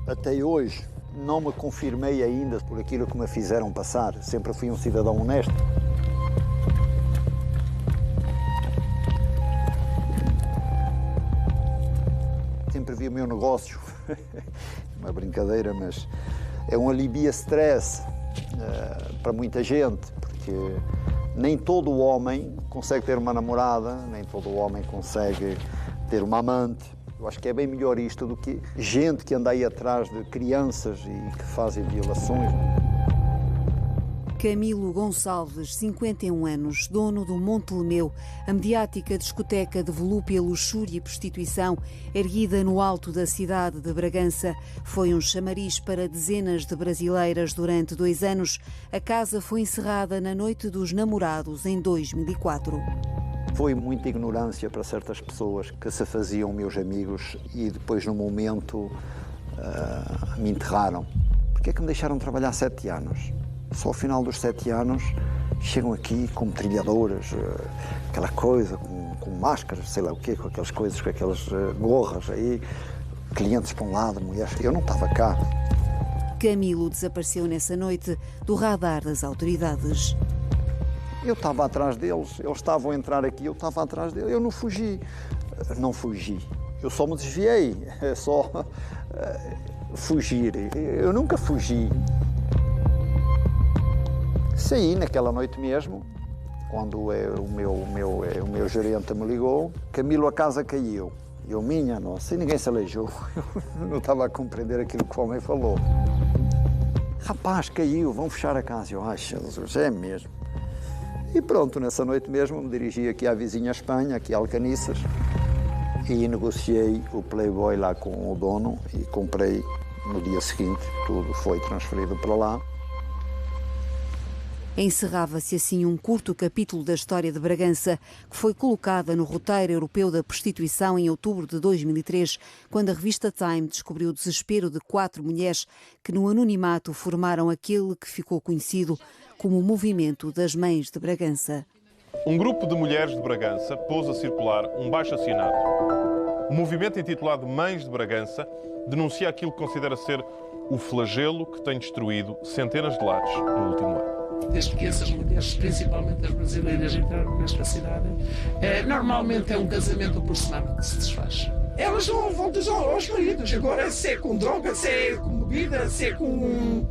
Até hoje não me confirmei ainda por aquilo que me fizeram passar. Sempre fui um cidadão honesto. Sempre vi o meu negócio, uma brincadeira, mas é um alivia-stress para muita gente, porque nem todo homem consegue ter uma namorada, nem todo homem consegue ter uma amante. Eu acho que é bem melhor isto do que gente que anda aí atrás de crianças e que fazem violações. Camilo Gonçalves, 51 anos, dono do Montelemeu, a mediática discoteca de volúpia, luxúria e prostituição, erguida no alto da cidade de Bragança, foi um chamariz para dezenas de brasileiras durante 2 anos. A casa foi encerrada na Noite dos Namorados, em 2004. Foi muita ignorância para certas pessoas que se faziam meus amigos e depois, no momento, me enterraram. Porquê é que me deixaram trabalhar 7 anos? Só ao final dos 7 anos chegam aqui como trilhadoras, aquela coisa, com máscaras, sei lá o quê, com aquelas coisas, com aquelas gorras aí, clientes para um lado, mulheres. Eu não estava cá. Camilo desapareceu nessa noite do radar das autoridades. Eu estava atrás deles, eles estavam a entrar aqui, eu estava atrás deles, eu não fugi. Não fugi, eu só me desviei, é só fugir. Eu nunca fugi. Saí naquela noite mesmo, quando o meu gerente me ligou, Camilo, a casa caiu. Eu, minha nossa, e ninguém se aleijou. Eu não estava a compreender aquilo que o homem falou. Rapaz, caiu, vão fechar a casa. Eu, ai, Jesus, é mesmo. E pronto, nessa noite mesmo me dirigi aqui à vizinha Espanha, aqui a Alcaniças, e negociei o Playboy lá com o dono e comprei no dia seguinte, tudo foi transferido para lá. Encerrava-se assim um curto capítulo da história de Bragança, que foi colocada no roteiro europeu da prostituição em outubro de 2003, quando a revista Time descobriu o desespero de 4 mulheres que no anonimato formaram aquele que ficou conhecido como o Movimento das Mães de Bragança. Um grupo de mulheres de Bragança pôs a circular um baixo-assinado. O movimento intitulado Mães de Bragança denuncia aquilo que considera ser o flagelo que tem destruído centenas de lares no último ano. Desde que essas mulheres, principalmente as brasileiras, entraram nesta cidade, normalmente é um casamento por semana que se desfaz. Elas dão voltas aos maridos. Agora, se é com droga, se é com bebida, se é com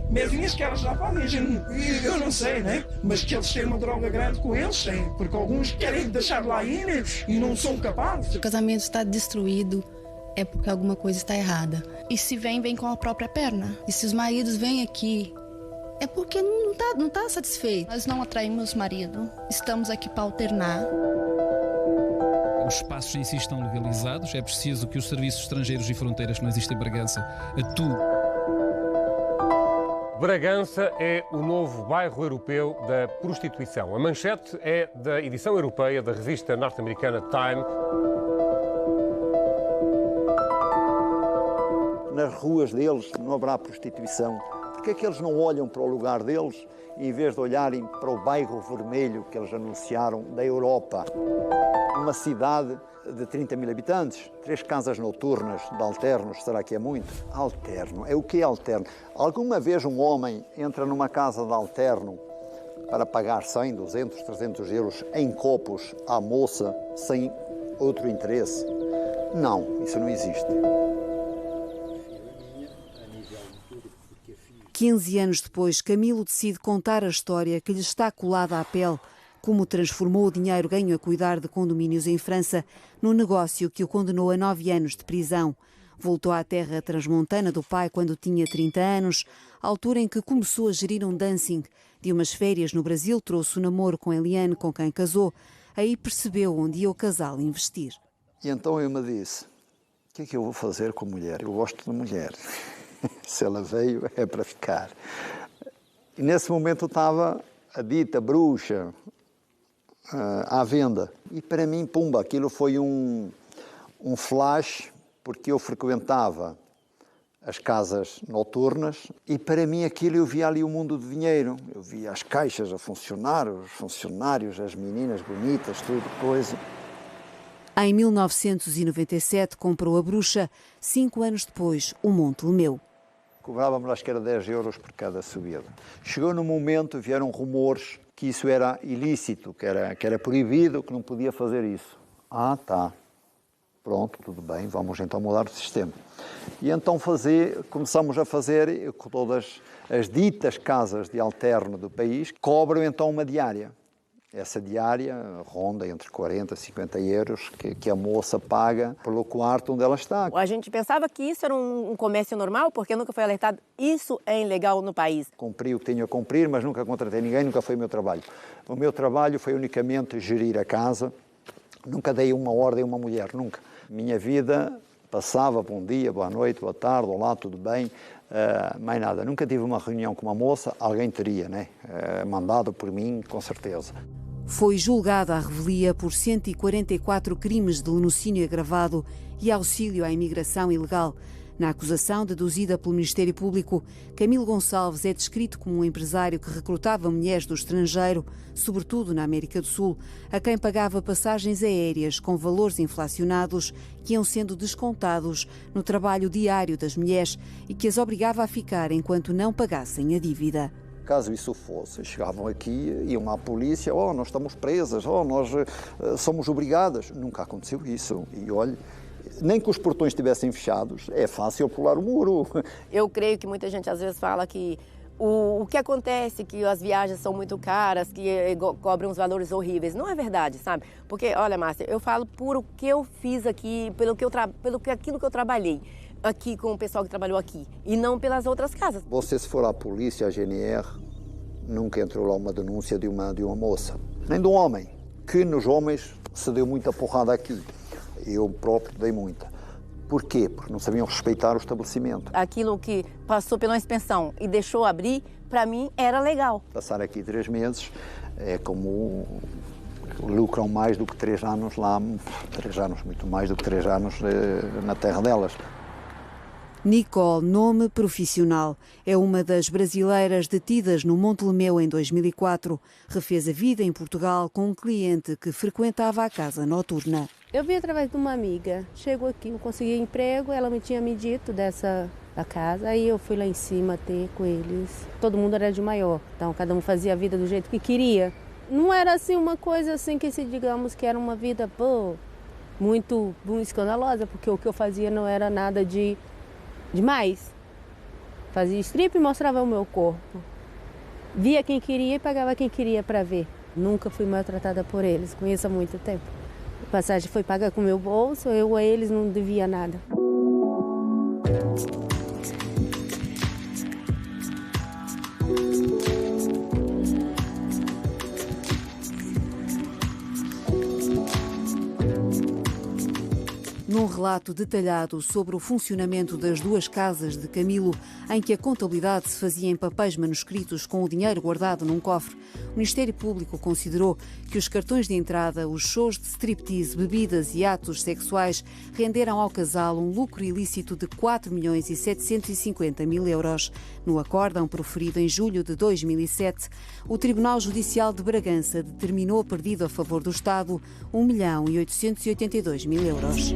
mesinhas que elas já fazem, eu não sei, né? Mas que eles têm uma droga grande com eles, têm, porque alguns querem deixar lá ir e não são capazes. O casamento está destruído, é porque alguma coisa está errada. E se vem com a própria perna. E se os maridos vêm aqui, é porque não tá satisfeito. Nós não atraímos marido, estamos aqui para alternar. Os espaços em si estão legalizados, é preciso que os serviços estrangeiros e fronteiras que não existem em Bragança atuem. Bragança é o novo bairro europeu da prostituição. A manchete é da edição europeia da revista norte-americana Time. Nas ruas deles não haverá prostituição. Porquê é que eles não olham para o lugar deles em vez de olharem para o bairro vermelho que eles anunciaram da Europa? Uma cidade de 30 mil habitantes, 3 casas noturnas de alternos, será que é muito? Alterno, é o que é alterno? Alguma vez um homem entra numa casa de alterno para pagar 100, 200, 300 euros em copos à moça sem outro interesse? Não, isso não existe. 15 anos depois, Camilo decide contar a história que lhe está colada à pele, como transformou o dinheiro ganho a cuidar de condomínios em França num negócio que o condenou a 9 anos de prisão. Voltou à terra transmontana do pai quando tinha 30 anos, altura em que começou a gerir um dancing. De umas férias no Brasil, trouxe o namoro com Eliane, com quem casou. Aí percebeu onde ia o casal investir. E então eu me disse, o que é que eu vou fazer com a mulher? Eu gosto de mulher. Se ela veio, é para ficar. E nesse momento estava a dita bruxa à venda. E para mim, pumba, aquilo foi um flash, porque eu frequentava as casas noturnas e para mim aquilo eu via ali o mundo do dinheiro. Eu via as caixas a funcionar, os funcionários, as meninas bonitas, tudo, coisa. Em 1997 comprou a Bruxa, 5 anos depois o Monte Lemeu. Cobrávamos, acho que era 10 euros por cada subida. Chegou no momento, vieram rumores que isso era ilícito, que era proibido, que não podia fazer isso. Ah, tá. Pronto, tudo bem, vamos então mudar o sistema. E então começamos a fazer, com todas as ditas casas de alterno do país, cobram então uma diária. Essa diária ronda entre 40 e 50 euros que a moça paga pelo quarto onde ela está. A gente pensava que isso era um comércio normal, porque nunca foi alertado. Isso é ilegal no país. Cumpri o que tinha a cumprir, mas nunca contratei ninguém, nunca foi o meu trabalho. O meu trabalho foi unicamente gerir a casa. Nunca dei uma ordem a uma mulher, nunca. Minha vida passava bom dia, boa noite, boa tarde, olá, tudo bem, mais nada. Nunca tive uma reunião com uma moça, alguém teria, né? Mandado por mim, com certeza. Foi julgado à revelia por 144 crimes de lenocínio agravado e auxílio à imigração ilegal. Na acusação deduzida pelo Ministério Público, Camilo Gonçalves é descrito como um empresário que recrutava mulheres do estrangeiro, sobretudo na América do Sul, a quem pagava passagens aéreas com valores inflacionados que iam sendo descontados no trabalho diário das mulheres e que as obrigava a ficar enquanto não pagassem a dívida. Caso isso fosse, chegavam aqui, iam à polícia, nós estamos presas, nós somos obrigadas. Nunca aconteceu isso. E olhe, nem que os portões estivessem fechados, é fácil pular o muro. Eu creio que muita gente às vezes fala que o que acontece, que as viagens são muito caras, que cobram uns valores horríveis. Não é verdade, sabe? Porque, olha, Márcia, eu falo por o que eu fiz aqui, aquilo que eu trabalhei aqui com o pessoal que trabalhou aqui, e não pelas outras casas. Você, se for à polícia, à GNR, nunca entrou lá uma denúncia de uma moça, nem de um homem, que nos homens se deu muita porrada aqui. Eu próprio dei muita. Porquê? Porque não sabiam respeitar o estabelecimento. Aquilo que passou pela inspeção e deixou abrir, para mim, era legal. Passar aqui 3 meses é como lucram mais do que 3 anos lá, 3 anos, muito mais do que 3 anos na terra delas. Nicole, nome profissional, é uma das brasileiras detidas no Monte Lemeu em 2004. Refez a vida em Portugal com um cliente que frequentava a casa noturna. Eu vim através de uma amiga. Chego aqui, eu consegui emprego, ela me tinha me dito da casa, aí eu fui lá em cima ter com eles. Todo mundo era de maior, então cada um fazia a vida do jeito que queria. Não era assim uma coisa assim que se digamos que era uma vida muito escandalosa, porque o que eu fazia não era nada demais. Fazia strip e mostrava o meu corpo. Via quem queria e pagava quem queria para ver. Nunca fui maltratada por eles, conheço há muito tempo. A passagem foi paga com meu bolso, eu a eles não devia nada. Num relato detalhado sobre o funcionamento das 2 casas de Camilo, em que a contabilidade se fazia em papéis manuscritos com o dinheiro guardado num cofre, o Ministério Público considerou que os cartões de entrada, os shows de striptease, bebidas e atos sexuais renderam ao casal um lucro ilícito de 4.750.000 euros. No acórdão proferido em julho de 2007, o Tribunal Judicial de Bragança determinou perdido a favor do Estado 1.882.000 euros.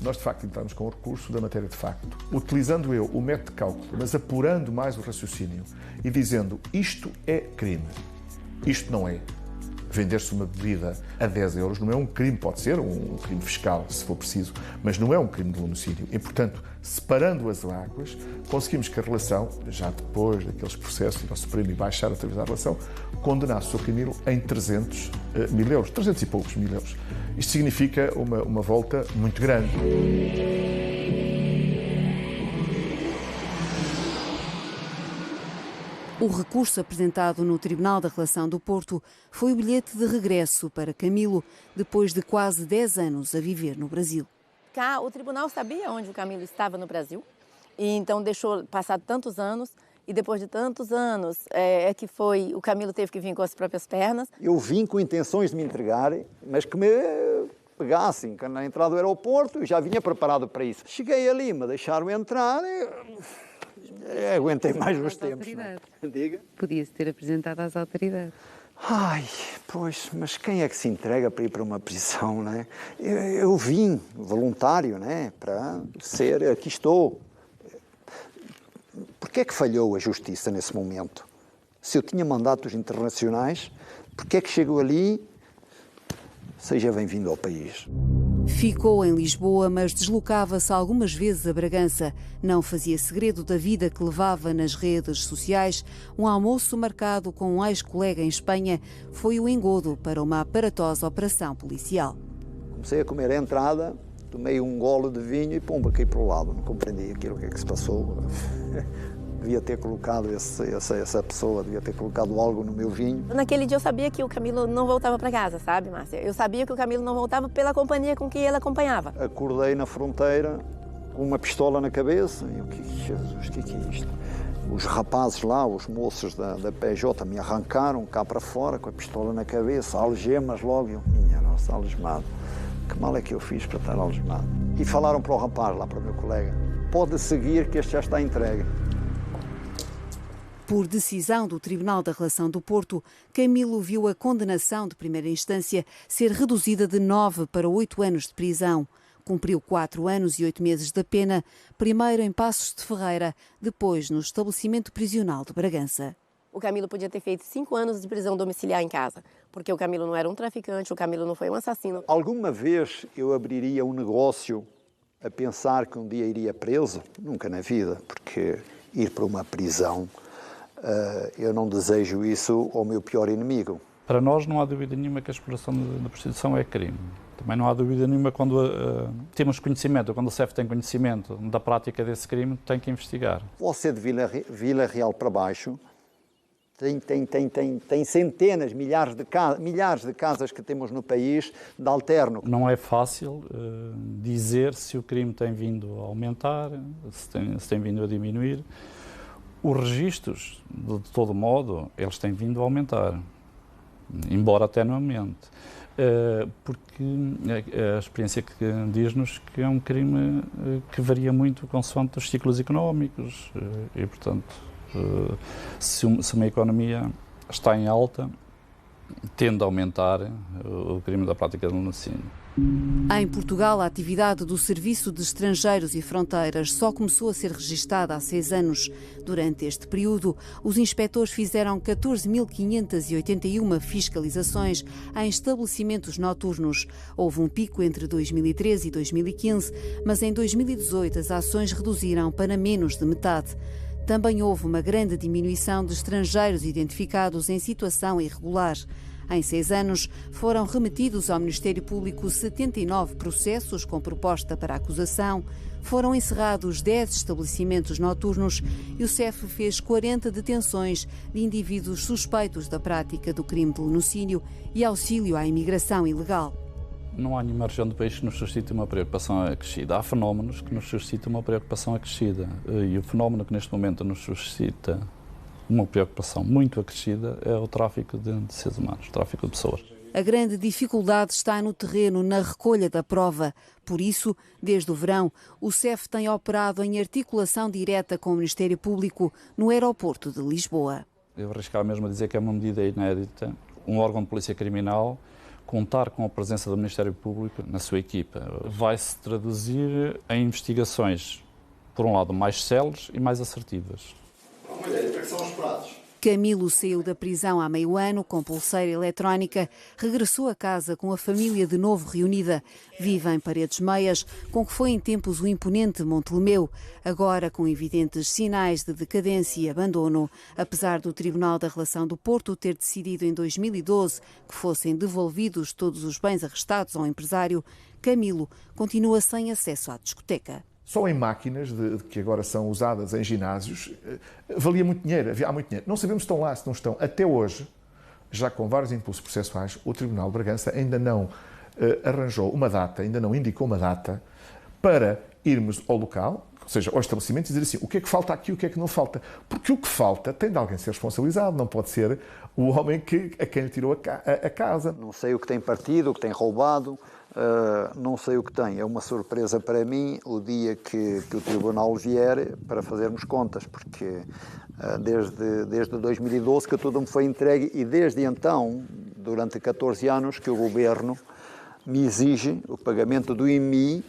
Nós, de facto, entramos com o recurso da matéria de facto, utilizando eu o método de cálculo, mas apurando mais o raciocínio e dizendo isto é crime, isto não é. Vender-se uma bebida a 10 euros não é um crime, pode ser um crime fiscal, se for preciso, mas não é um crime de lenocínio. E, portanto, separando as águas, conseguimos que a relação, já depois daqueles processos, ir ao Supremo e baixar outra vez a relação, condenasse o Sr. Camilo em 300.000 euros, 300 e poucos mil euros. Isto significa uma volta muito grande. O recurso apresentado no Tribunal da Relação do Porto foi o bilhete de regresso para Camilo, depois de quase 10 anos a viver no Brasil. Cá, o tribunal sabia onde o Camilo estava no Brasil, e então deixou passar tantos anos, e depois de tantos anos o Camilo teve que vir com as próprias pernas. Eu vim com intenções de me entregar, mas que me pegassem na entrada do aeroporto, eu já vinha preparado para isso. Cheguei ali, me deixaram entrar aguentei mais uns tempos. Diga. Podia-se ter apresentado às autoridades. Ai, pois, mas quem é que se entrega para ir para uma prisão, não é? Eu vim voluntário, não é? Para ser, aqui estou. Porquê é que falhou a justiça nesse momento? Se eu tinha mandatos internacionais, porquê é que chego ali? Seja bem-vindo ao país. Ficou em Lisboa, mas deslocava-se algumas vezes a Bragança. Não fazia segredo da vida que levava nas redes sociais. Um almoço marcado com um ex-colega em Espanha foi o engodo para uma aparatosa operação policial. Comecei a comer a entrada, tomei um gole de vinho e pumba, caí para o lado. Não compreendi aquilo que é que se passou. Devia ter colocado essa pessoa, devia ter colocado algo no meu vinho. Naquele dia eu sabia que o Camilo não voltava para casa, sabe, Márcia? Eu sabia que o Camilo não voltava pela companhia com que ele acompanhava. Acordei na fronteira com uma pistola na cabeça e o que é isto? Os rapazes lá, os moços da PJ me arrancaram cá para fora com a pistola na cabeça, algemas logo. Eu, minha nossa, algemado. Que mal é que eu fiz para estar algemado? E falaram para o rapaz lá, para o meu colega, pode seguir que este já está entregue. Por decisão do Tribunal da Relação do Porto, Camilo viu a condenação de primeira instância ser reduzida de 9 para 8 anos de prisão. Cumpriu 4 anos e 8 meses da pena, primeiro em Passos de Ferreira, depois no estabelecimento prisional de Bragança. O Camilo podia ter feito 5 anos de prisão domiciliar em casa, porque o Camilo não era um traficante, o Camilo não foi um assassino. Alguma vez eu abriria um negócio a pensar que um dia iria preso? Nunca na vida, porque ir para uma prisão... eu não desejo isso ao meu pior inimigo. Para nós não há dúvida nenhuma que a exploração da prostituição é crime. Também não há dúvida nenhuma quando temos conhecimento, quando o CEF tem conhecimento da prática desse crime, tem que investigar. Você de Vila Real para baixo tem centenas, milhares de casas que temos no país de alterno. Não é fácil dizer se o crime tem vindo a aumentar, se tem vindo a diminuir. Os registros, de todo modo, eles têm vindo a aumentar, embora tenuamente, porque a experiência que diz-nos que é um crime que varia muito consoante os ciclos económicos e, portanto, se uma economia está em alta, tende a aumentar o crime da prática do laticínio. Em Portugal, a atividade do Serviço de Estrangeiros e Fronteiras só começou a ser registada há 6 anos. Durante este período, os inspectores fizeram 14.581 fiscalizações em estabelecimentos noturnos. Houve um pico entre 2013 e 2015, mas em 2018 as ações reduziram para menos de metade. Também houve uma grande diminuição de estrangeiros identificados em situação irregular. Em 6 anos, foram remetidos ao Ministério Público 79 processos com proposta para acusação, foram encerrados 10 estabelecimentos noturnos e o CEF fez 40 detenções de indivíduos suspeitos da prática do crime de laticínio e auxílio à imigração ilegal. Não há nenhuma região do país que nos suscite uma preocupação acrescida. Há fenómenos que nos suscitam uma preocupação acrescida. E o fenómeno que neste momento nos suscita uma preocupação muito acrescida é o tráfico de seres humanos, o tráfico de pessoas. A grande dificuldade está no terreno, na recolha da prova. Por isso, desde o verão, o CEF tem operado em articulação direta com o Ministério Público no aeroporto de Lisboa. Eu arriscava mesmo a dizer que é uma medida inédita. Um órgão de polícia criminal contar com a presença do Ministério Público na sua equipa. Vai-se traduzir em investigações, por um lado, mais céleres e mais assertivas. Camilo saiu da prisão há meio ano com pulseira eletrónica, regressou a casa com a família de novo reunida. Vive em Paredes Meias, com que foi em tempos o imponente Montelemeu, agora com evidentes sinais de decadência e abandono. Apesar do Tribunal da Relação do Porto ter decidido em 2012 que fossem devolvidos todos os bens arrestados ao empresário, Camilo continua sem acesso à discoteca. Só em máquinas que agora são usadas em ginásios, valia muito dinheiro, há muito dinheiro. Não sabemos se estão lá, se não estão. Até hoje, já com vários impulsos processuais, o Tribunal de Bragança ainda não arranjou uma data, ainda não indicou uma data para irmos ao local, ou seja, ao estabelecimento, e dizer assim, o que é que falta aqui, o que é que não falta. Porque o que falta tem de alguém ser responsabilizado, não pode ser o homem a quem lhe tirou a casa. Não sei o que tem partido, o que tem roubado, não sei o que tem. É uma surpresa para mim o dia que o Tribunal vier para fazermos contas, porque desde 2012 que tudo me foi entregue e desde então, durante 14 anos, que o Governo me exige o pagamento do IMI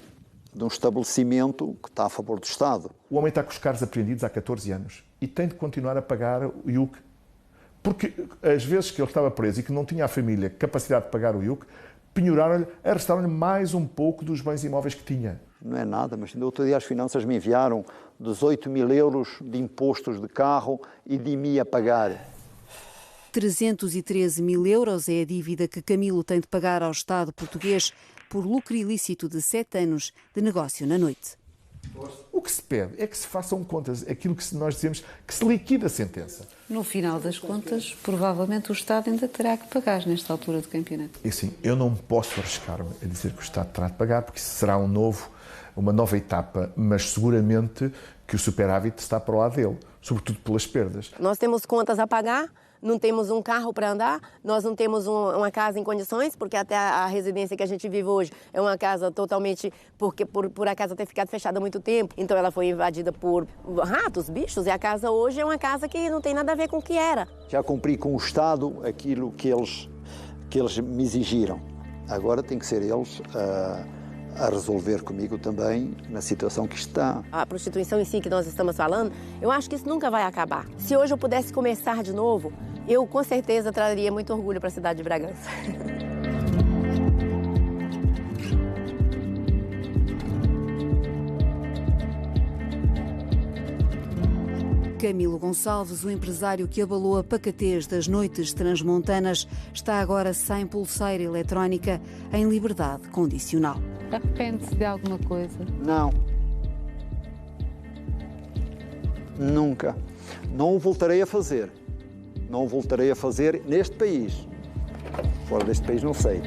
de um estabelecimento que está a favor do Estado. O homem está com os carros apreendidos há 14 anos e tem de continuar a pagar o IUC. Porque as vezes que ele estava preso e que não tinha a família capacidade de pagar o IUC, penhoraram-lhe, arrestaram-lhe mais um pouco dos bens imóveis que tinha. Não é nada, mas no outro dia as finanças me enviaram 18 mil euros de impostos de carro e de IMI a pagar. 313 mil euros é a dívida que Camilo tem de pagar ao Estado português por lucro ilícito de 7 anos de negócio na noite. O que se pede é que se façam contas, aquilo que nós dizemos, que se liquida a sentença. No final das contas, provavelmente o Estado ainda terá que pagar nesta altura do campeonato. E assim, eu não posso arriscar-me a dizer que o Estado terá de pagar, porque isso será uma nova etapa, mas seguramente que o superávit está para o lado dele, sobretudo pelas perdas. Nós temos contas a pagar, não temos um carro para andar, nós não temos uma casa em condições, porque até a residência que a gente vive hoje é uma casa totalmente, porque por a casa ter ficado fechada há muito tempo, então ela foi invadida por ratos, bichos, e a casa hoje é uma casa que não tem nada a ver com o que era. Já cumpri com o Estado aquilo que eles me exigiram. Agora tem que ser eles a resolver comigo também na situação que está. A prostituição em si que nós estamos falando, eu acho que isso nunca vai acabar. Se hoje eu pudesse começar de novo, eu com certeza traria muito orgulho para a cidade de Bragança. Camilo Gonçalves, o empresário que abalou a pacatez das noites transmontanas, está agora sem pulseira eletrónica, em liberdade condicional. Arrepende-se de alguma coisa? Não. Nunca. Não o voltarei a fazer. Não o voltarei a fazer neste país. Fora deste país não sei.